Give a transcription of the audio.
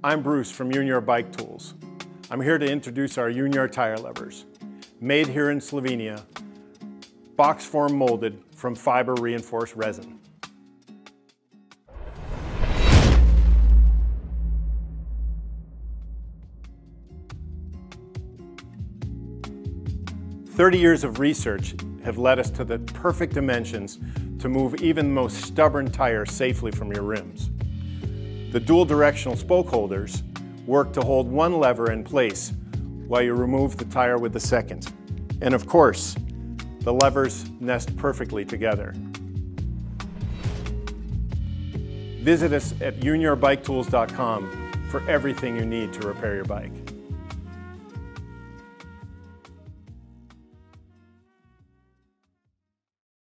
I'm Bruce from Unior Bike Tools. I'm here to introduce our Unior tire levers. Made here in Slovenia, box form molded from fiber reinforced resin. "30 years of research have led us to the perfect dimensions to move even the most stubborn tire safely from your rims. The dual directional spoke holders work to hold one lever in place while you remove the tire with the second. And of course, the levers nest perfectly together. Visit us at uniorbiketools.com for everything you need to repair your bike.